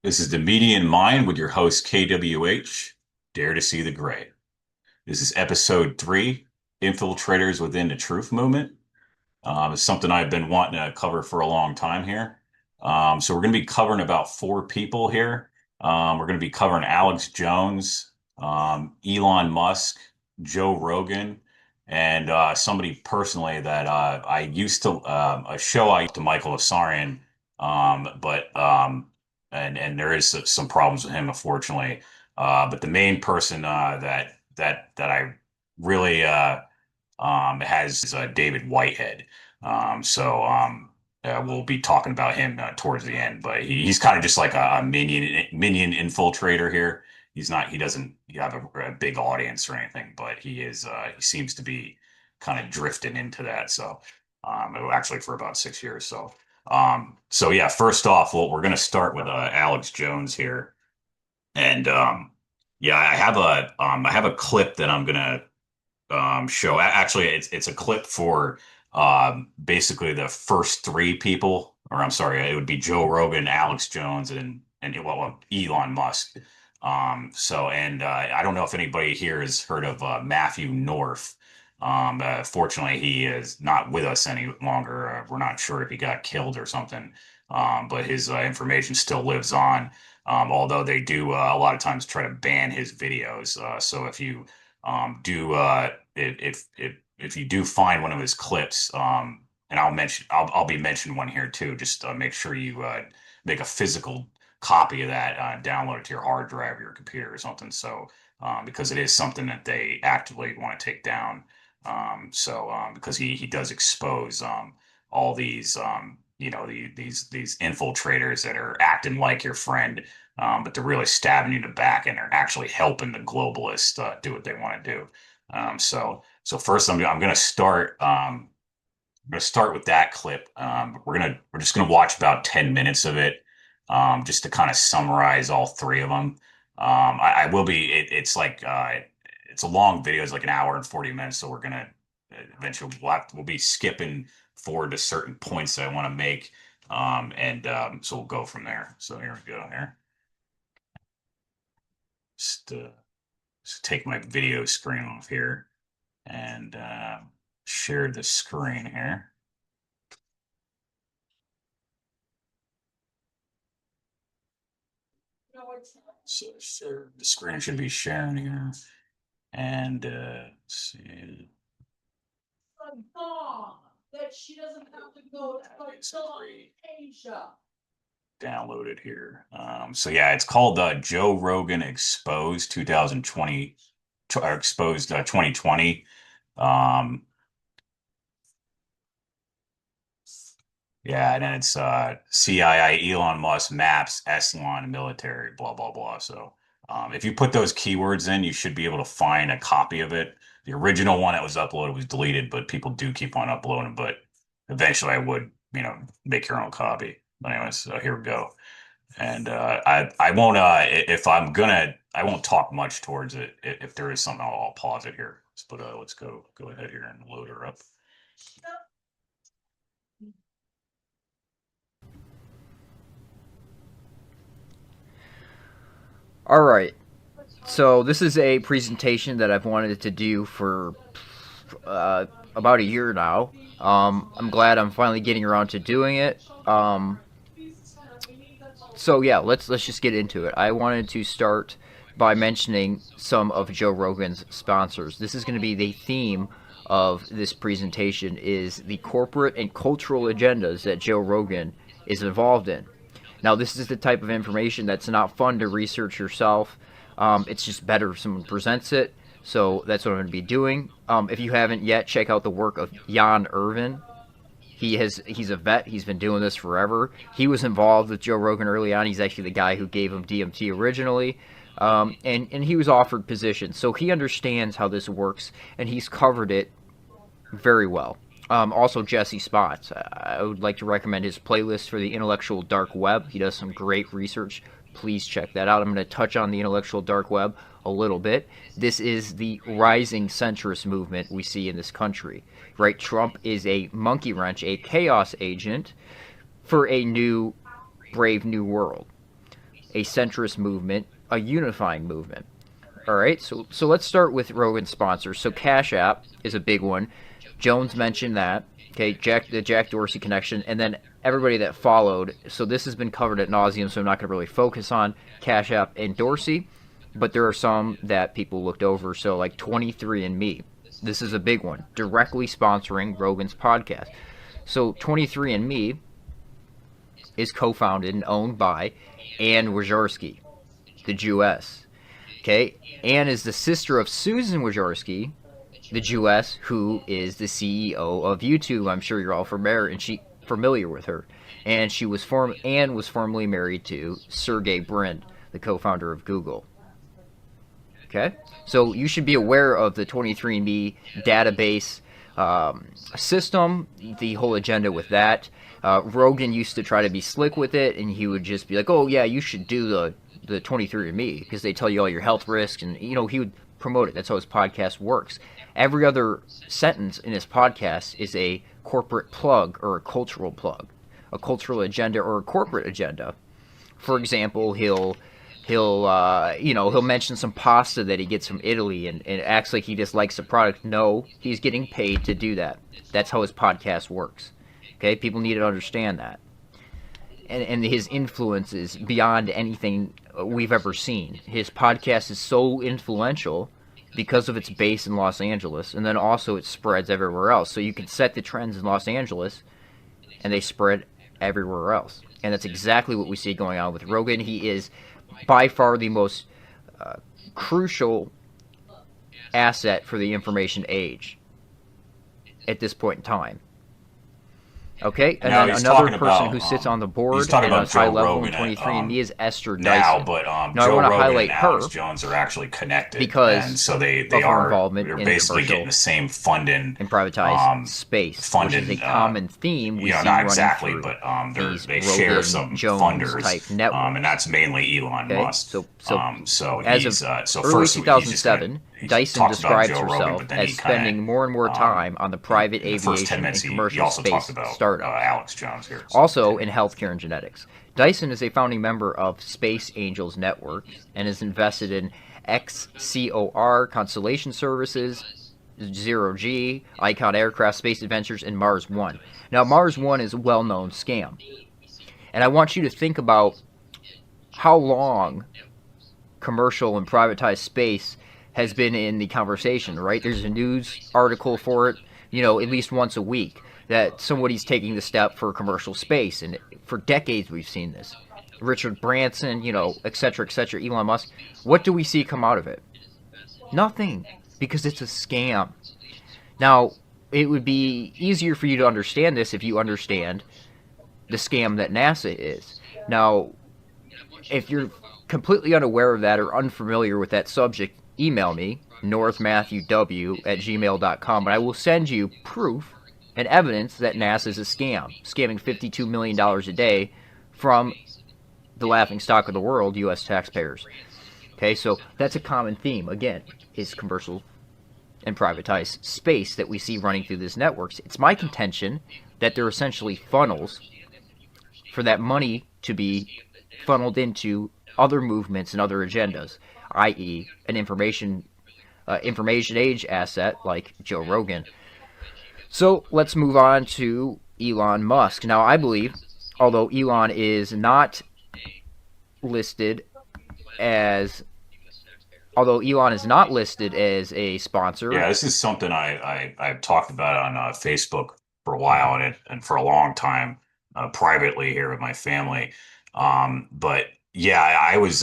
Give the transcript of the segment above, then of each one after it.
This is the Median Mind with your host K.W.H. Dare to see the gray. This is episode 3, Infiltrators within the Truth Movement. It's something I've been wanting to cover for a long time here. So we're going to be covering about 4 people here. We're going to be covering Alex Jones, Elon Musk, Joe Rogan, and somebody personally that I used to a show I used to Michael Asarian, but and there is some problems with him, unfortunately. But the main person that I really has David Whitehead. We'll be talking about him towards the end, but he's kind of just like a minion infiltrator here. He doesn't have a big audience or anything, but he seems to be kind of drifting into that. So, actually for about 6 years. So yeah, first off, well, we're going to start with Alex Jones here. And yeah, I have a clip that I'm gonna show. Actually, it's a clip for basically the first 3 people, or I'm sorry, it would be Joe Rogan, Alex Jones, and well, Elon Musk. I don't know if anybody here has heard of Matthew North. Fortunately, he is not with us any longer. We're not sure if he got killed or something, but his information still lives on. Although they do a lot of times try to ban his videos. So if you do if you do find one of his clips, and I'll be mentioning one here too. Just make sure you make a physical copy of that, download it to your hard drive or your computer or something. So because it is something that they actively want to take down. Because he does expose all these these infiltrators that are acting like your friend, but they're really stabbing you in the back and they're actually helping the globalists do what they want to do. So first, I'm going to start. I'm going to start with that clip. We're just going to watch about 10 minutes of it, just to kind of summarize all 3 of them. I will be. It's a long video. It's like an hour and 40 minutes. So we're gonna eventually we'll be skipping forward to certain points that I want to make, so we'll go from there. So here we go. Here, just, uh, just take my video screen off here and share the screen here. So share the screen should be sharing here, and let's see. That she doesn't have to go to Asia. Downloaded here. So yeah, it's called Joe Rogan Exposed 2020, Exposed 2020. Um, yeah, and then it's CII, Elon Musk, Maps, Essilon, military, blah blah blah. So if you put those keywords in, you should be able to find a copy of it. The original one that was uploaded was deleted, but people do keep on uploading. But eventually, I would, make your own copy. But anyways, so here we go. And I won't if I'm gonna I won't talk much towards it. If there is something, I'll pause it here. But let's go ahead here and load her up. All right. So this is a presentation that I've wanted to do for about a year now. I'm glad I'm finally getting around to doing it. So yeah, let's just get into it. I wanted to start by mentioning some of Joe Rogan's sponsors. This is going to be the theme of this presentation: is the corporate and cultural agendas that Joe Rogan is involved in. Now, this is the type of information that's not fun to research yourself. It's just better if someone presents it. So that's what I'm going to be doing. If you haven't yet, check out the work of Jan Irvin. He's a vet. He's been doing this forever. He was involved with Joe Rogan early on. He's actually the guy who gave him DMT originally. And he was offered positions. So he understands how this works, and he's covered it very well. Also, Jesse Spots. I would like to recommend his playlist for the intellectual dark web. He does some great research. Please check that out. I'm going to touch on the intellectual dark web a little bit. This is the rising centrist movement we see in this country. Right? Trump is a monkey wrench, a chaos agent for a new, brave new world. a centrist movement, a unifying movement. All right, so let's start with Rogan's sponsors. So Cash App is a big one. Jones mentioned that. Okay, the Jack Dorsey connection, and then everybody that followed. So this has been covered at nauseum. So I'm not going to really focus on Cash App and Dorsey, but there are some that people looked over. So like 23andMe, this is a big one, directly sponsoring Rogan's podcast. So 23andMe is co-founded and owned by Ann Wojcicki, the Jewess. Okay, Anne is the sister of Susan Wojcicki, the Jewess, who is the CEO of YouTube. I'm sure you're all familiar with her. And Anne was formerly married to Sergey Brin, the co-founder of Google. Okay, so you should be aware of the 23andMe database system, the whole agenda with that. Rogan used to try to be slick with it, and he would just be like, "Oh yeah, you should do the 23andMe because they tell you all your health risks," and he would promote it. That's how his podcast works. Every other sentence in his podcast is a corporate plug or a cultural plug, a cultural agenda or a corporate agenda. For example, he'll mention some pasta that he gets from Italy and acts like he just likes the product. No, he's getting paid to do that. That's how his podcast works. Okay, people need to understand that. And his influence is beyond anything we've ever seen. His podcast is so influential because of its base in Los Angeles, and then also it spreads everywhere else. So you can set the trends in Los Angeles, and they spread everywhere else. And that's exactly what we see going on with Rogan. He is by far the most crucial asset for the information age at this point in time. Okay, and Now then he's another talking person about who sits on the he's board talking and about is high Joe level in Rogan 23andMe is Esther now, Dyson. but Now I Joe want to Rogan and highlight Alex her Jones are actually connected, and because so they of her are involvement they're in the basically getting commercial the same funding, and privatized um, space, which is a funding. common theme we see Not running exactly, through but these they share Rogan some Jones funders, type and networks. that's mainly Elon Okay, Musk. so So as of he's so early first he's just gonna 2007, he Dyson talks about describes Joe Rogan, herself but then as he kind spending more and more of time on the private in the first 10 aviation minutes and he commercial also talked space about startups. Alex Jones here. So Also in continue. healthcare and genetics. Dyson is a founding member of Space Angels Network and is invested in XCOR Constellation Services, Zero G, Icon Aircraft Space Adventures, and Mars One. Now, Mars One is a well known scam. And I want you to think about how long commercial and privatized space has been in the conversation, right? There's a news article for it, at least once a week that somebody's taking the step for commercial space. And for decades, we've seen this. Richard Branson, et cetera, et cetera, Elon Musk. What do we see come out of it? Nothing, because it's a scam. Now, it would be easier for you to understand this if you understand the scam that NASA is. Now, if you're completely unaware of that or unfamiliar with that subject, email me, northmattheww@gmail.com, and I will send you proof and evidence that NASA is a scam, scamming $52 million a day from the laughing stock of the world, U.S. taxpayers. Okay, so that's a common theme, again, is commercial and privatized space that we see running through these networks. It's my contention that they're essentially funnels for that money to be funneled into other movements and other agendas, i.e., an information age asset like Joe Rogan. So let's move on to Elon Musk. Now, I believe, although Elon is not listed as a sponsor. Yeah, this is something I've talked about on Facebook for a while and for a long time privately here with my family. But yeah, I was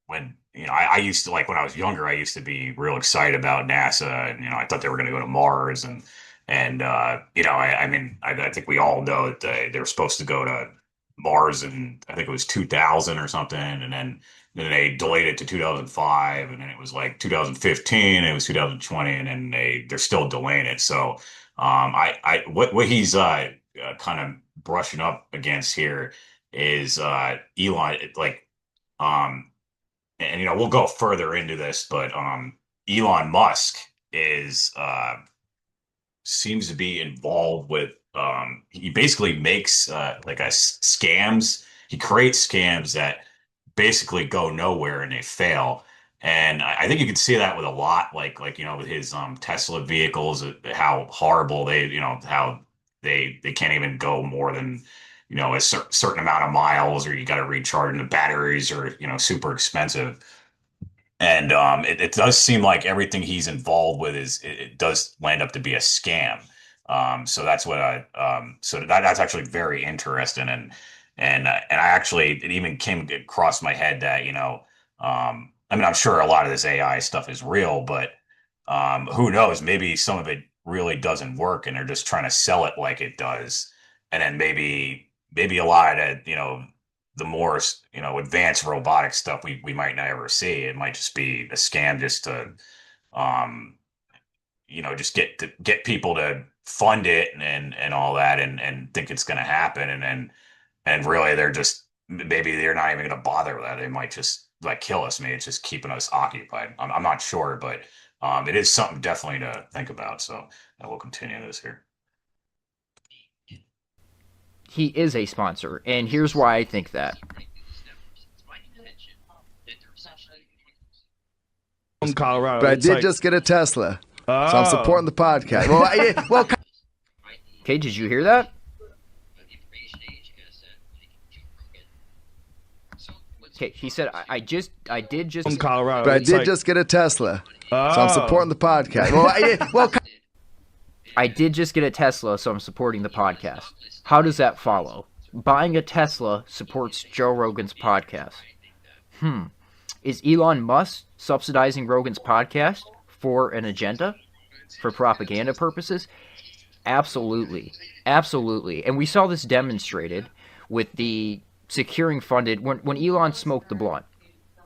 when I used to like when I was younger, I used to be real excited about NASA, and I thought they were going to go to Mars, and I mean I think we all know that they were supposed to go to Mars, and I think it was 2000 or something, and then they delayed it to 2005, and then it was like 2015, and it was 2020, and then they're still delaying it. So what he's kind of brushing up against here is Elon, like um and we'll go further into this, but Elon Musk is seems to be involved with he basically makes scams. He creates scams that basically go nowhere and they fail. And I think you can see that with a lot, with his Tesla vehicles, how horrible how they can't even go more than a certain amount of miles, or you got to recharge, and the batteries are super expensive. And it does seem like everything he's involved with it does land up to be a scam. So that's what that's actually very interesting. And I actually, it even came across my head that, I mean, I'm sure a lot of this AI stuff is real, but who knows? Maybe some of it really doesn't work and they're just trying to sell it like it does. And then maybe a lot of the more advanced robotic stuff we might not ever see. It might just be a scam just to um just get people to fund it and all that, and think it's going to happen, and really they're just, maybe they're not even going to bother with that. They might just like kill us. Maybe it's just keeping us occupied. I'm not sure, but it is something definitely to think about. So I will continue this here. He is a sponsor, and here's why I think that. From Colorado. But I did just get a Tesla, so I'm supporting the podcast. Well, Okay, did you hear that? Okay, he said, I did just. From Colorado. but I did just get a Tesla, so I'm supporting the podcast. I did just get a Tesla, so I'm supporting the podcast. How does that follow? Buying a Tesla supports Joe Rogan's podcast. Is Elon Musk subsidizing Rogan's podcast for an agenda? For propaganda purposes? Absolutely. Absolutely. And we saw this demonstrated with the securing funded, when Elon smoked the blunt,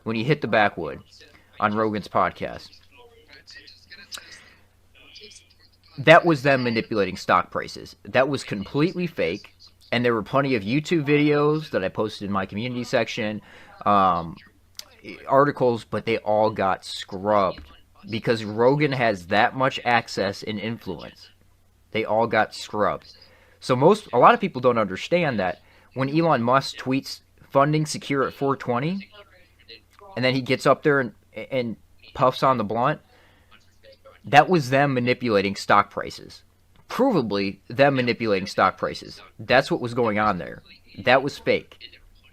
when he hit the backwood on Rogan's podcast. That was them manipulating stock prices. That was completely fake, and there were plenty of YouTube videos that I posted in my community section, articles, but they all got scrubbed because Rogan has that much access and influence. They all got scrubbed. So a lot of people don't understand that when Elon Musk tweets funding secure at 420, and then he gets up there and puffs on the blunt, that was them manipulating stock prices. Provably, them manipulating stock prices. That's what was going on there. That was fake.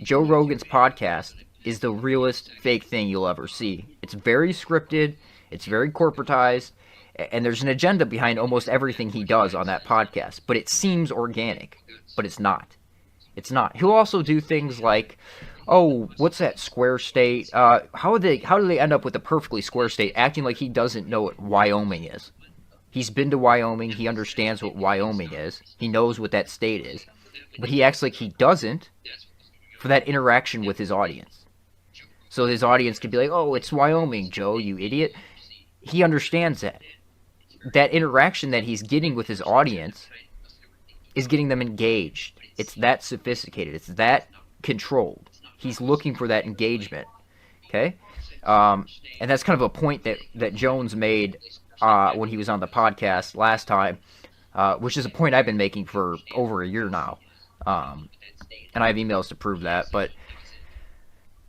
Joe Rogan's podcast is the realest fake thing you'll ever see. It's very scripted. It's very corporatized. And there's an agenda behind almost everything he does on that podcast. But it seems organic. But it's not. It's not. He'll also do things like, oh, what's that square state? How do they end up with a perfectly square state, acting like he doesn't know what Wyoming is? He's been to Wyoming. He understands what Wyoming is. He knows what that state is. But he acts like he doesn't for that interaction with his audience. So his audience could be like, oh, it's Wyoming, Joe, you idiot. He understands that. That interaction that he's getting with his audience is getting them engaged. It's that sophisticated. It's that controlled. He's looking for that engagement. Okay? And that's kind of a point that Jones made when he was on the podcast last time, which is a point I've been making for over a year now. And I have emails to prove that. But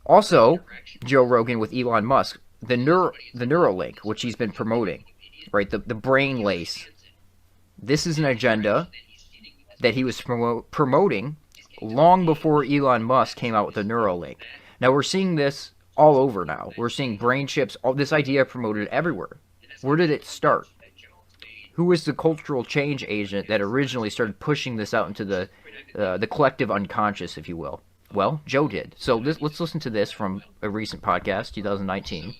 also, Joe Rogan with Elon Musk, the Neuralink, which he's been promoting, right? The brain lace. This is an agenda that he was promoting long before Elon Musk came out with the Neuralink. Now we're seeing this all over now. We're seeing brain chips, all this idea promoted everywhere. Where did it start? Who was the cultural change agent that originally started pushing this out into the collective unconscious, if you will? Well, Joe did. So let's listen to this from a recent podcast, 2019.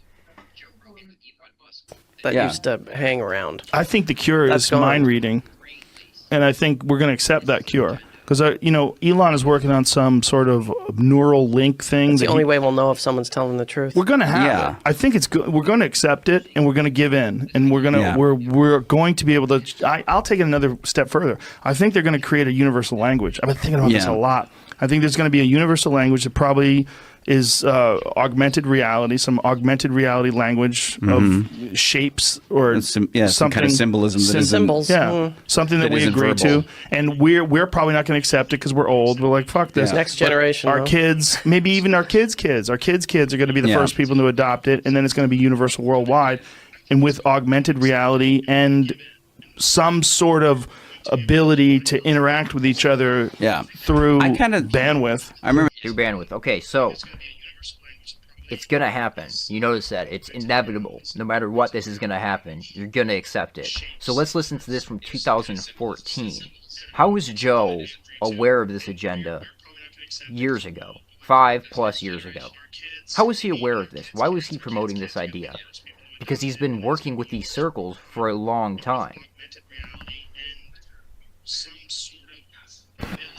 That used to hang around. I think the cure is mind reading, and I think we're going to accept that cure. Because, Elon is working on some sort of neural link thing. It's the only way we'll know if someone's telling the truth. We're going to have it. I think it's good. We're going to accept it, and we're going to give in, and we're going to we're going to be able to. I'll take it another step further. I think they're going to create a universal language. I've been thinking about this a lot. I think there's going to be a universal language that probably is augmented reality, some augmented reality language of shapes or some something, kind of symbolism that isn't, Symbols. something that we isn't agree verbal. to, and we're probably not going to accept it because we're old. We're like, fuck this. Yeah. Next generation. Our though. kids, maybe even our kids' kids are going to be the first people to adopt it, and then it's going to be universal worldwide, and with augmented reality and some sort of ability to interact with each other through bandwidth. I remember Through bandwidth. Okay, so it's gonna happen. You notice that it's inevitable. No matter what, this is gonna happen. You're gonna accept it. So let's listen to this from 2014. How was Joe aware of this agenda years ago? 5+ years ago. How was he aware of this? Why was he promoting this idea? Because he's been working with these circles for a long time.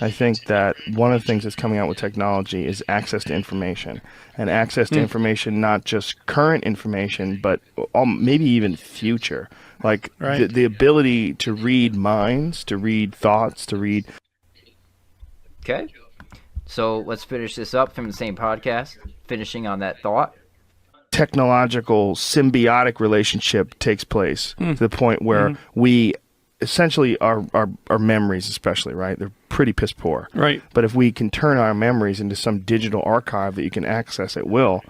I think that one of the things that's coming out with technology is access to information, and access to information, not just current information, but maybe even future. Like the ability to read minds, to read thoughts, to read. Okay. So let's finish this up from the same podcast, finishing on that thought. Technological symbiotic relationship takes place to the point where we essentially our memories, especially, right, they're pretty piss poor, right? But if we can turn our memories into some digital archive that you can access at will,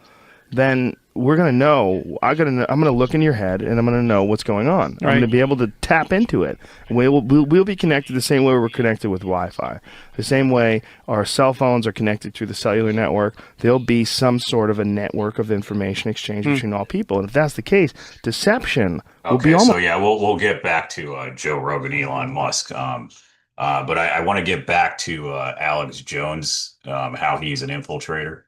then we're going to know. I'm going to look in your head, and I'm going to know what's going on. I'm going to be able to tap into it. We'll be connected the same way we're connected with Wi-Fi. The same way our cell phones are connected through the cellular network, there'll be some sort of a network of information exchange between all people. And if that's the case, deception will be almost... So yeah, we'll get back to Joe Rogan, Elon Musk. But I want to get back to Alex Jones, how he's an infiltrator.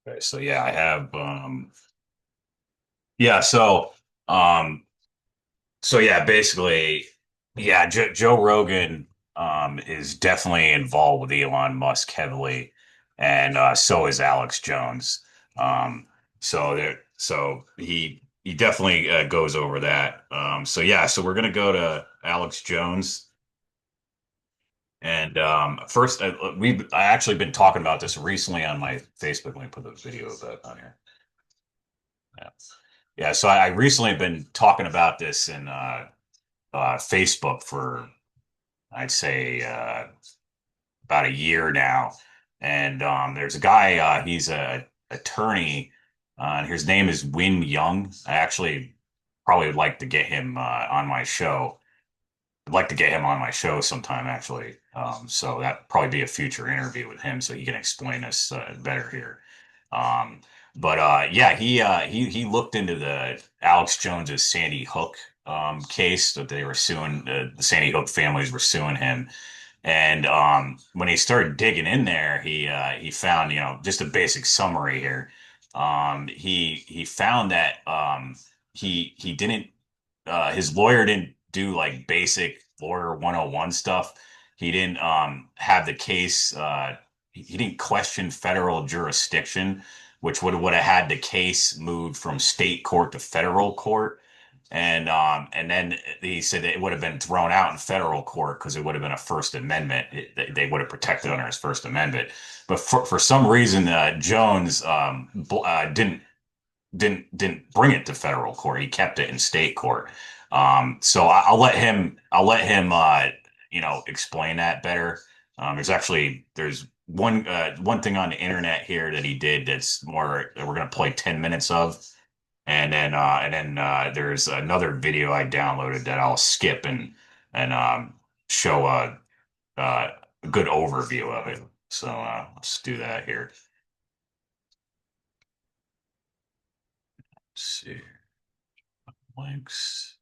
Okay, so yeah, I have yeah, um so yeah, basically, yeah, Joe Rogan is definitely involved with Elon Musk heavily, and so is Alex Jones. So he definitely goes over that. So yeah, so we're gonna go to Alex Jones. And first, I actually been talking about this recently on my Facebook. Let me put the video of that on here. Yeah, yeah. So I recently been talking about this in Facebook for, I'd say, about a year now. And there's a guy. He's a attorney. And his name is Win Young. I actually probably would like to get him on my show. I'd like to get him on my show sometime, actually. So that probably be a future interview with him, so he can explain this better here. Um, but yeah, he looked into the Alex Jones's Sandy Hook case that they were suing. The Sandy Hook families were suing him, and when he started digging in there, he found, just a basic summary here. He found that he didn't his lawyer didn't do like basic lawyer 101 stuff. He didn't have the case he didn't question federal jurisdiction, which would have had the case moved from state court to federal court. And then he said it would have been thrown out in federal court because it would have been a First Amendment. They would have protected under his First Amendment. But for some reason, Jones didn't bring it to federal court. He kept it in state court. So I'll let him explain that better. There's one thing on the internet here that he did that's more that we're gonna play 10 minutes of, and then there's another video I downloaded that I'll skip and show a good overview of it. So let's do that here. Let's see. Links.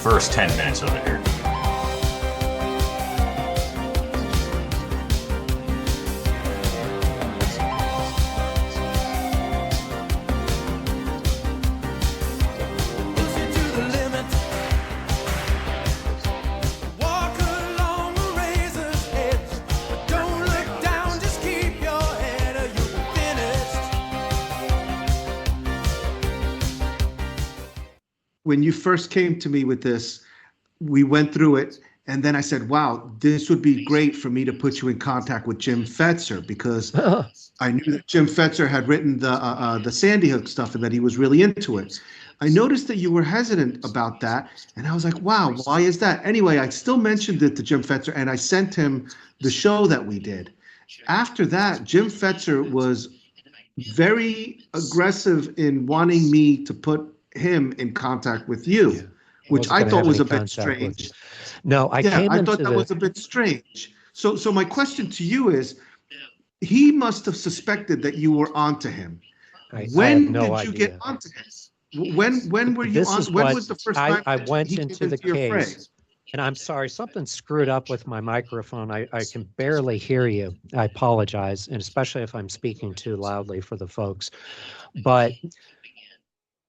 first 10 minutes of it here. When you first came to me with this, we went through it, and then I said, wow, this would be great for me to put you in contact with Jim Fetzer, because I knew that Jim Fetzer had written the Sandy Hook stuff and that he was really into it. I noticed that you were hesitant about that, and I was like, wow, why is that? Anyway, I still mentioned it to Jim Fetzer, and I sent him the show that we did. After that, Jim Fetzer was very aggressive in wanting me to put him in contact with you, which I thought was a bit strange. No, I Yeah, came I into thought that was a bit strange. So my question to you is, he must have suspected that you were onto him. I When have no did you idea. get onto him? When were you This on? is When what was the first time I that went he into came the into your fray? case. And I'm sorry, something screwed up with my microphone. I can barely hear you. I apologize, and especially if I'm speaking too loudly for the folks. But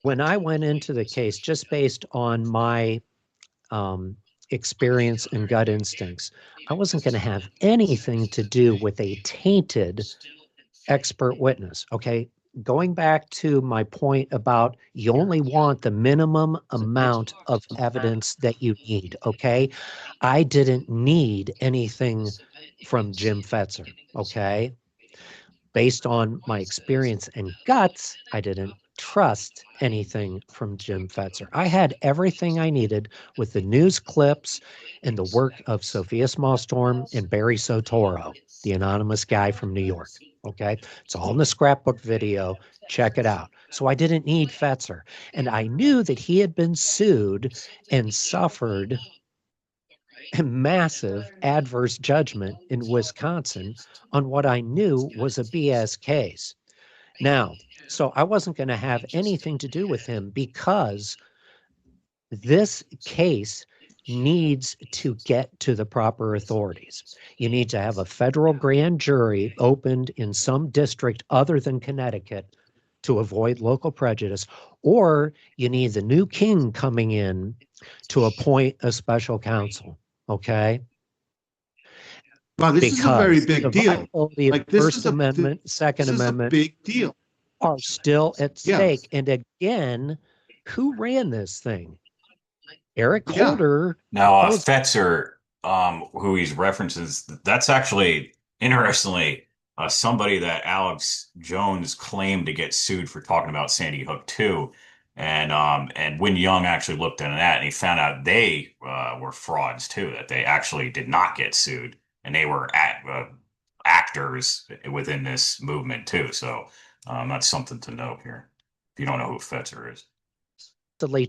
when I went into the case, just based on my experience and gut instincts, I wasn't going to have anything to do with a tainted expert witness. Okay. Going back to my point about you only want the minimum amount of evidence that you need. Okay. I didn't need anything from Jim Fetzer. Okay. Based on my experience and guts, I didn't trust anything from Jim Fetzer. I had everything I needed with the news clips and the work of Sophia Smallstorm and Barry Sotoro, the anonymous guy from New York. Okay. It's all in the scrapbook video. Check it out. So I didn't need Fetzer. And I knew that he had been sued and suffered a massive adverse judgment in Wisconsin on what I knew was a BS case. Now, so I wasn't going to have anything to do with him because this case needs to get to the proper authorities. You need to have a federal grand jury opened in some district other than Connecticut to avoid local prejudice, or you need the new king coming in to appoint a special counsel. Okay. Wow, this is a very big the deal. viability of Like, this First is a Amendment, Second this is a Amendment big deal. are still at Yeah. stake. And again, who ran this thing? Eric Yeah. Holder. Now, That was- Fetzer, who he's references, that's actually, interestingly, somebody that Alex Jones claimed to get sued for talking about Sandy Hook too. And Win Young actually looked into that, and he found out they were frauds too, that they actually did not get sued, and they were actors within this movement too. So that's something to note here, if you don't know who Fetzer is.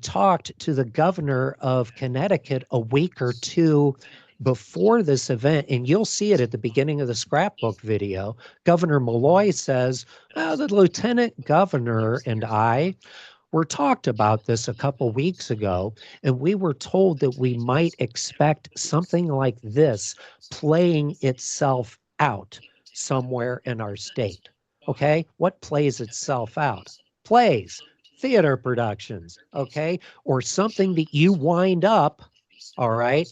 talked to the governor of Connecticut a week or two before this event, and you'll see it at the beginning of the scrapbook video. Governor Malloy says, the lieutenant governor and I were talked about this a couple weeks ago, and we were told that we might expect something like this playing itself out somewhere in our state. Okay, what plays itself out? Plays, theater productions, okay, or something that you wind up, all right,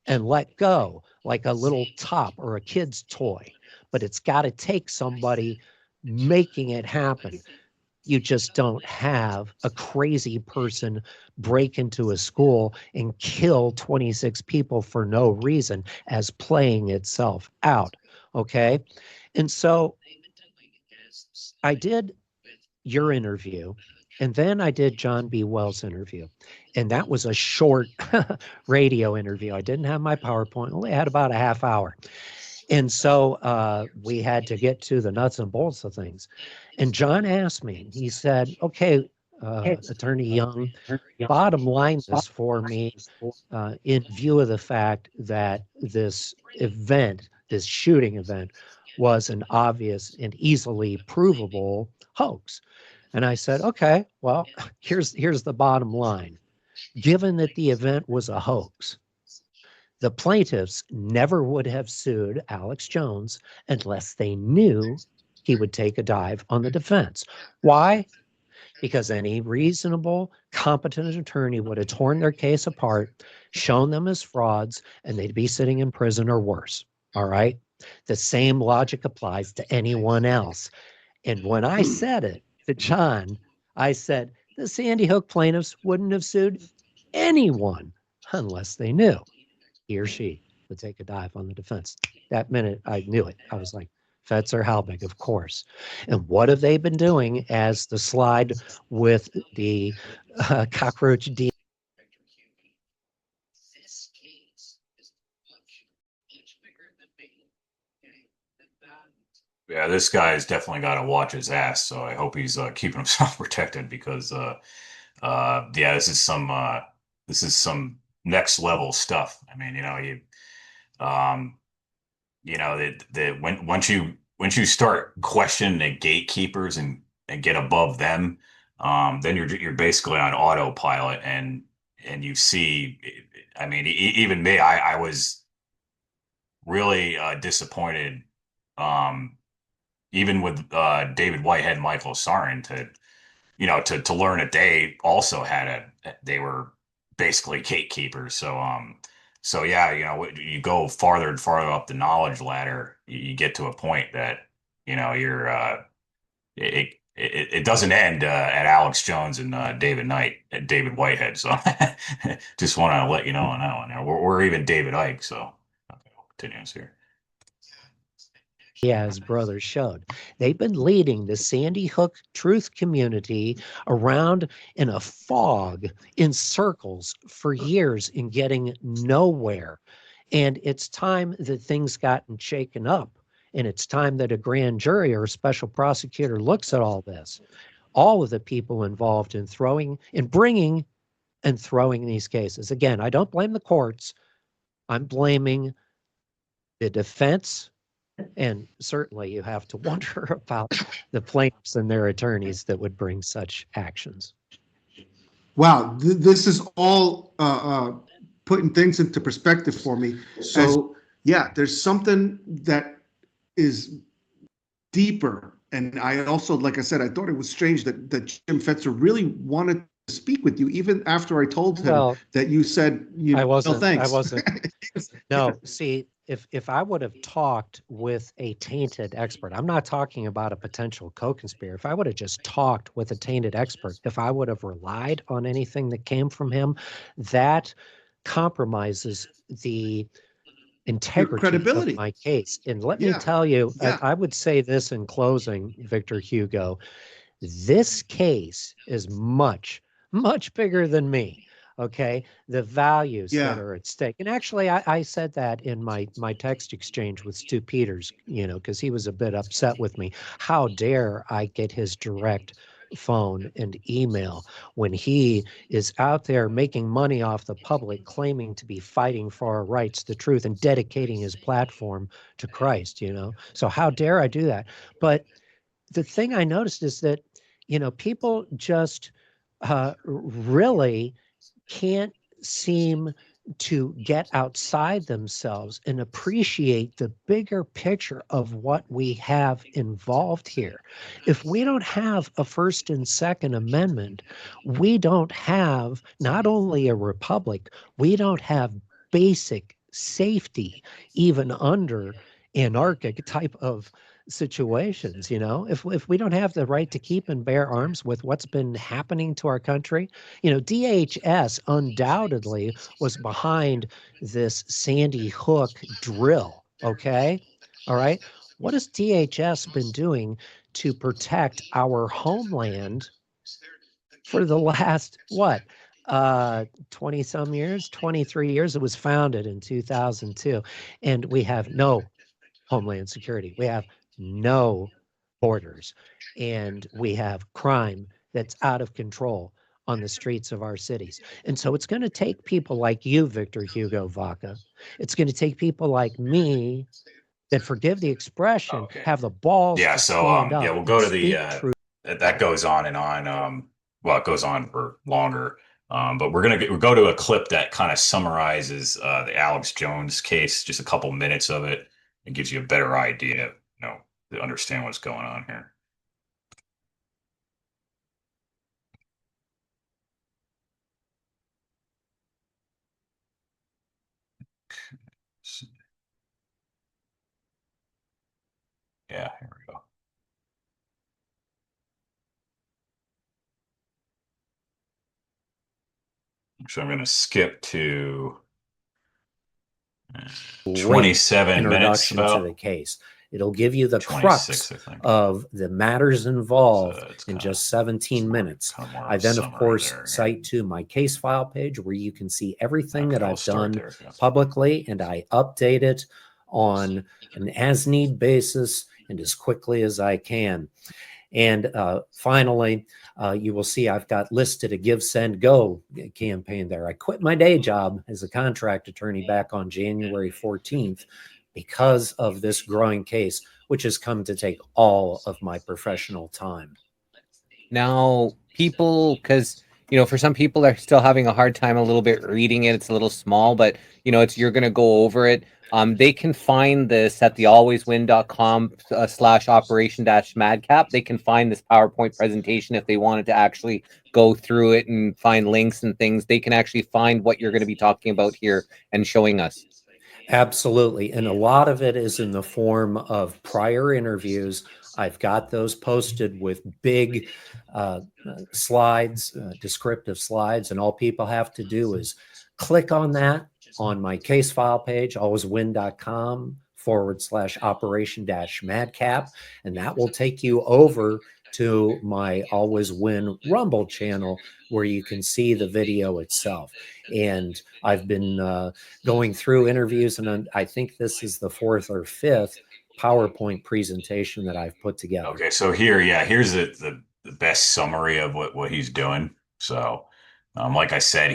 and let go, like a little top or a kid's toy. But it's got to take somebody making it happen. You just don't have a crazy person break into a school and kill 26 people for no reason as playing itself out. Okay. And so I did your interview, and then I did John B. Wells' interview. And that was a short radio interview. I didn't have my PowerPoint, only had about a half hour. And so we had to get to the nuts and bolts of things. And John asked me, he said, okay, Attorney Young, bottom line this for me in view of the fact that this event, this shooting event, was an obvious and easily provable hoax. And I said, okay, well, here's the bottom line. given that the event was a hoax. The plaintiffs never would have sued Alex Jones unless they knew he would take a dive on the defense. Why? Because any reasonable, competent attorney would have torn their case apart, shown them as frauds, and they'd be sitting in prison or worse. All right? The same logic applies to anyone else. And when I said it to John, I said the Sandy Hook plaintiffs wouldn't have sued anyone unless they knew he or she would take a dive on the defense. That minute, I knew it. I was like, Fetzer Halbig, of course. And what have they been doing as the slide with the cockroach D? This case is much bigger than me. Yeah, this guy's definitely got to watch his ass. So I hope he's keeping himself protected because, yeah, this is some next level stuff. I mean, um, once you start questioning the gatekeepers and get above them, then you're basically on autopilot and you see, I mean, even me, I was really disappointed. Um, Even with David Whitehead and Michael Sarin to learn that they also they were basically gatekeepers. So yeah, you go farther and farther up the knowledge ladder, you get to a point that you're it doesn't end at Alex Jones and David Whitehead. So just want to let you know on that one. We're even David Icke. So okay, we'll continue this here. His brother showed. They've been leading the Sandy Hook truth community around in a fog, in circles for years and getting nowhere. And it's time that things gotten shaken up. And it's time that a grand jury or a special prosecutor looks at all this. All of the people involved in bringing and throwing these cases. Again, I don't blame the courts. I'm blaming the defense. And certainly you have to wonder about the plaintiffs and their attorneys that would bring such actions. Wow, this is all putting things into perspective for me. So yeah, there's something that is deeper. And I also, like I said, I thought it was strange that Jim Fetzer really wanted to speak with you, even after I told him that you said, no thanks. I wasn't. No, see, if I would have talked with a tainted expert, I'm not talking about a potential co-conspirator. If I would have just talked with a tainted expert, if I would have relied on anything that came from him, that compromises the integrity credibility of my case. And let me tell you, I would say this in closing, Victor Hugo, this case is much, much bigger than me. Okay, the values that are at stake. And actually, I said that in my text exchange with Stu Peters, because he was a bit upset with me. How dare I get his direct phone and email when he is out there making money off the public, claiming to be fighting for our rights, the truth, and dedicating his platform to Christ, So how dare I do that? But the thing I noticed is that, people just really can't seem to get outside themselves and appreciate the bigger picture of what we have involved here. If we don't have a First and Second Amendment, we don't have not only a republic, we don't have basic safety, even under anarchic type of situations. If we don't have the right to keep and bear arms with what's been happening to our country, DHS undoubtedly was behind this Sandy Hook drill. Okay, all right, what has DHS been doing to protect our homeland for the last 20 some years, 23 years? It was founded in 2002, and we have no homeland security. We have no borders, and we have crime that's out of control on the streets of our cities. And so it's going to take people like you, Victor Hugo Vaca. It's going to take people like me that, forgive the expression, have the balls to stand up. We'll go to the that goes on and on. Well, it goes on for longer. But we'll go to a clip that kind of summarizes the Alex Jones case, just a couple minutes of it, and gives you a better idea, to understand what's going on here. Yeah, here we go. So I'm going to skip to Great 27 minutes introduction to about. the case. It'll give you the 26, crux I think. of the matters involved So it's in kind of just 17 minutes. more I of a then, of summary course, there. cite to my case file page where you can see everything Okay, that we'll I've start done there. Yeah. publicly, and I update it on an as-need basis and as quickly as I can. And finally, you will see I've got listed a Give, Send, Go campaign there. I quit my day job as a contract attorney back on January 14th because of this growing case, which has come to take all of my professional time. Now, people, because for some people, they're still having a hard time a little bit reading it. It's a little small, but you're going to go over it. They can find this at the alwayswin.com / operation madcap. They can find this PowerPoint presentation if they wanted to actually go through it and find links and things. They can actually find what you're going to be talking about here and showing us. Absolutely. And a lot of it is in the form of prior interviews. I've got those posted with big slides, descriptive slides, and all people have to do is click on that on my case file page, alwayswin.com / operation madcap, and that will take you over to my Always Win Rumble channel where you can see the video itself. And I've been going through interviews, and I think this is the 4th or 5th PowerPoint presentation that I've put together. Okay, so here's the best summary of what he's doing. So, like I said,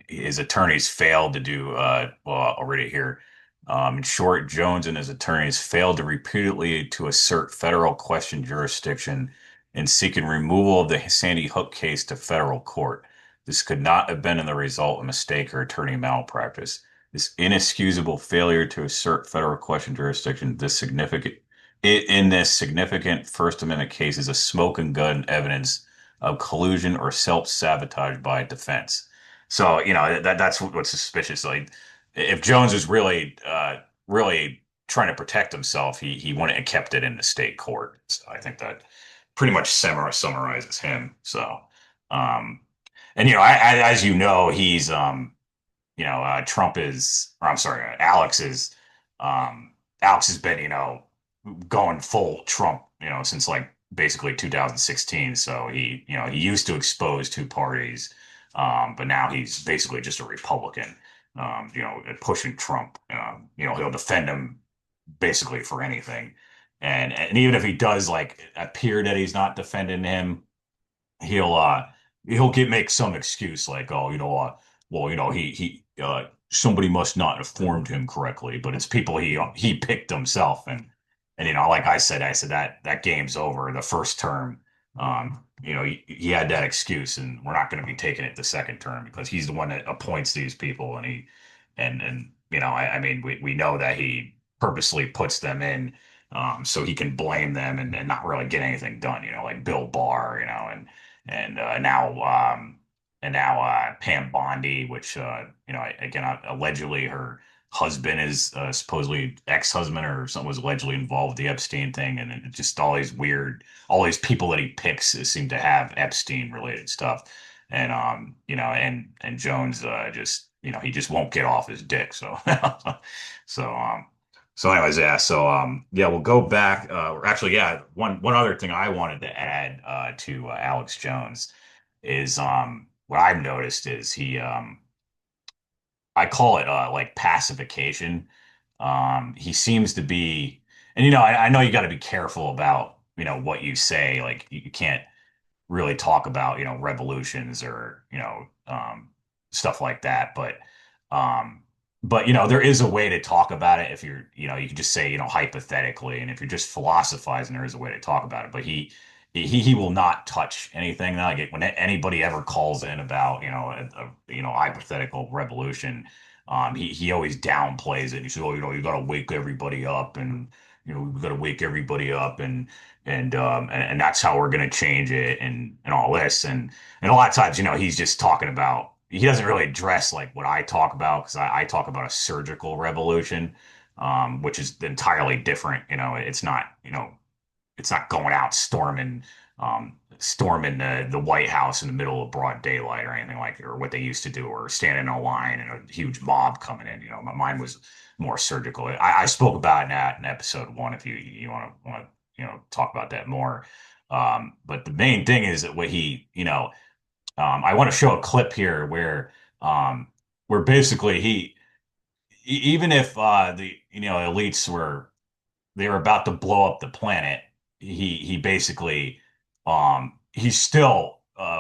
his attorneys failed to do well already here. In short, Jones and his attorneys failed to repeatedly to assert federal question jurisdiction in seeking removal of the Sandy Hook case to federal court. This could not have been in the result of mistake or attorney malpractice. This inexcusable failure to assert federal question jurisdiction in this significant First Amendment case is a smoke and gun evidence of collusion or self-sabotage by defense. So, that's what's suspicious. Like, if Jones was really trying to protect himself, he wouldn't have kept it in the state court. So I think that pretty much summarizes him. So, and as you know, he's Trump is, or I'm sorry, Alex has been, going full Trump, since like basically 2016. So he used to expose two parties, but now he's basically just a Republican, pushing Trump. He'll defend him basically for anything. And even if he does like appear that he's not defending him, he'll make some excuse like, oh, well, somebody must not have informed him correctly, but it's people he picked himself. And like I said that game's over the first term. He had that excuse, and we're not going to be taking it the second term because he's the one that appoints these people, and I mean, we know that he purposely puts them in, so he can blame them and not really get anything done, like Bill Barr, and now Pam Bondi, which again, allegedly her husband is supposedly ex-husband or something was allegedly involved with the Epstein thing, and it just all these people that he picks seem to have Epstein related stuff, and Jones just he just won't get off his dick, so so so anyways, yeah, so yeah, we'll go back. Actually, yeah, one other thing I wanted to add to Alex Jones is what I've noticed is I call it like pacification. He seems to be, and I know you got to be careful about what you say. Like you can't really talk about revolutions or stuff like that. But there is a way to talk about it if you're you can just say hypothetically, and if you're just philosophizing, there is a way to talk about it. But he will not touch anything. Like when anybody ever calls in about hypothetical revolution, he always downplays it. He says, "Oh, you got to wake everybody up, and we got to wake everybody up, and that's how we're gonna change it, and all this." And a lot of times, he's just talking about. He doesn't really address like what I talk about because I talk about a surgical revolution, which is entirely different. It's not going out storming the White House in the middle of broad daylight or anything like or what they used to do, or standing in a line and a huge mob coming in. Mine was more surgical. I spoke about that in episode 1. If you want to talk about that more. But the main thing is that what I want to show a clip here where basically even if the elites they were about to blow up the planet, he basically he still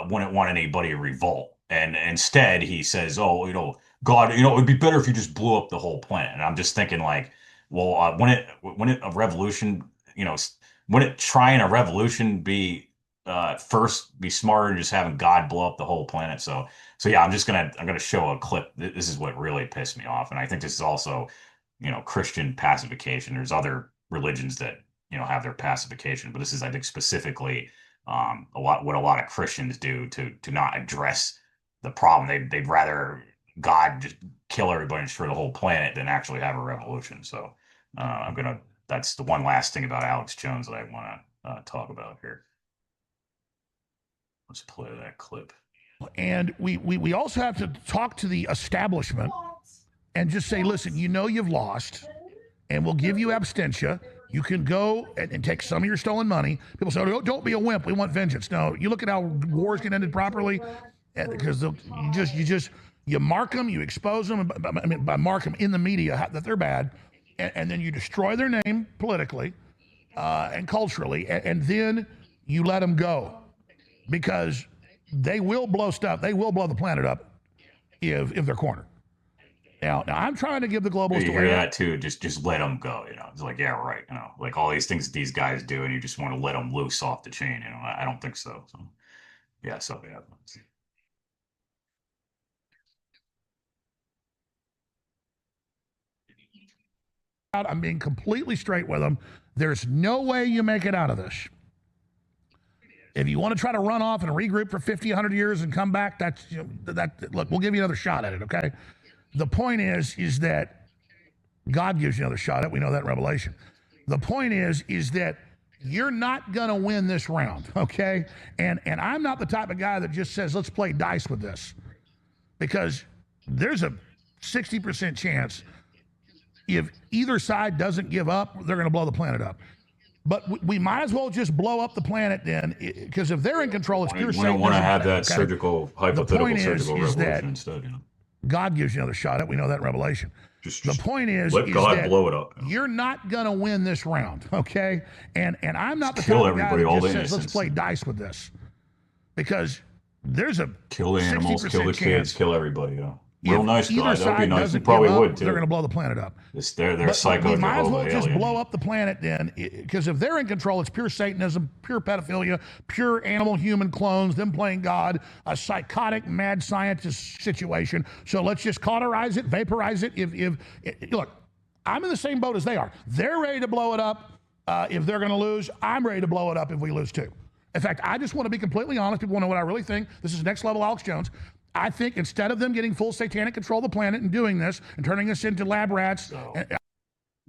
wouldn't want anybody to revolt, and instead he says, "Oh, God, it would be better if you just blew up the whole planet." And I'm just thinking like, well, wouldn't a revolution, wouldn't trying a revolution be first be smarter than just having God blow up the whole planet? So yeah, I'm gonna show a clip. This is what really pissed me off, and I think this is also Christian pacification. There's other religions that have their pacification, but this is, I think, specifically a lot of Christians do to not address the problem. They'd rather God just kill everybody and destroy the whole planet than actually have a revolution. So that's the one last thing about Alex Jones that I want to talk about here. Let's play that clip. And we also have to talk to the establishment and just say, listen, you've lost, and we'll give you abstentia. You can go and take some of your stolen money. People say, oh, don't be a wimp. We want vengeance. No, you look at how wars get ended properly, because you mark them, you expose them. By mark them in the media that they're bad, and then you destroy their name politically and culturally, and then you let them go, because they will blow stuff. They will blow the planet up if they're cornered. Now I'm trying to give the globalists you hear that too. Just let them go. It's like, yeah, right. Like all these things that these guys do, and you just want to let them loose off the chain. I don't think so. So yeah, I'm being completely straight with them. There's no way you make it out of this. If you want to try to run off and regroup for 50, 100 years and come back, look, we'll give you another shot at it, okay? The point is that God gives you another shot at it. We know that in Revelation. The point is that you're not going to win this round, okay? And I'm not the type of guy that just says, let's play dice with this, because there's a 60% chance if either side doesn't give up, they're going to blow the planet up. But we might as well just blow up the planet then, because if they're in control, it's pure Satanism. We don't want to have that hypothetical surgical revolution instead. God gives you another shot at it. We know that in Revelation. The point is let God that blow it up. You're not going to win this round, okay? And I'm not the type of guy that just says, let's play dice with this, because there's a kill the animals, kill the kids, kill everybody. Real nice guy. That would be nice. You probably would too. They're going to blow the planet up. They're psycho. We might as well just blow up the planet then, because if they're in control, it's pure Satanism, pure pedophilia, pure animal-human clones, them playing God, a psychotic, mad scientist situation. So let's just cauterize it, vaporize it. Look, I'm in the same boat as they are. They're ready to blow it up if they're going to lose. I'm ready to blow it up if we lose too. In fact, I just want to be completely honest. People want to know what I really think. This is next level Alex Jones. I think instead of them getting full satanic control of the planet and doing this and turning us into lab rats,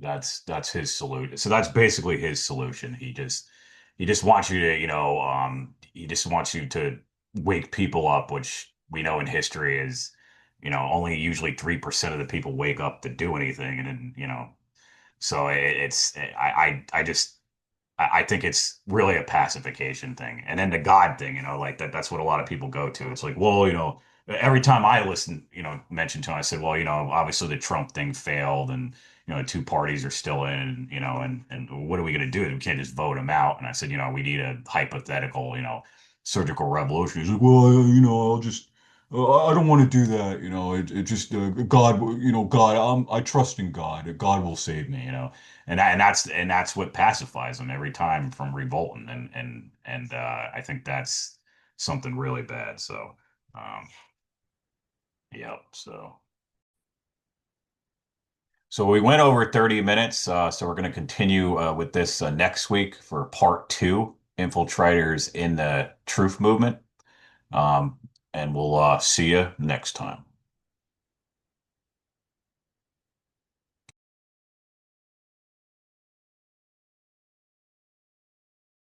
that's his solution. So that's basically his solution. He just wants you to he just wants you to wake people up, which we know in history is only usually 3% of the people wake up to do anything, and then so I think it's really a pacification thing. And then the God thing, like that's what a lot of people go to. It's like, well, every time I mentioned to him, I said, well, obviously the Trump thing failed, and, two parties are still in, and what are we going to do? We can't just vote him out. And I said, we need a hypothetical, surgical revolution. He's like, well, I don't want to do that. It just God. God. I trust in God. God will save me. And that's what pacifies them every time from revolting. And I think that's something really bad. So, um, yep. So we went over 30 minutes. So we're going to continue with this next week for part two, Infiltrators in the Truth Movement. Um, and we'll see you next time.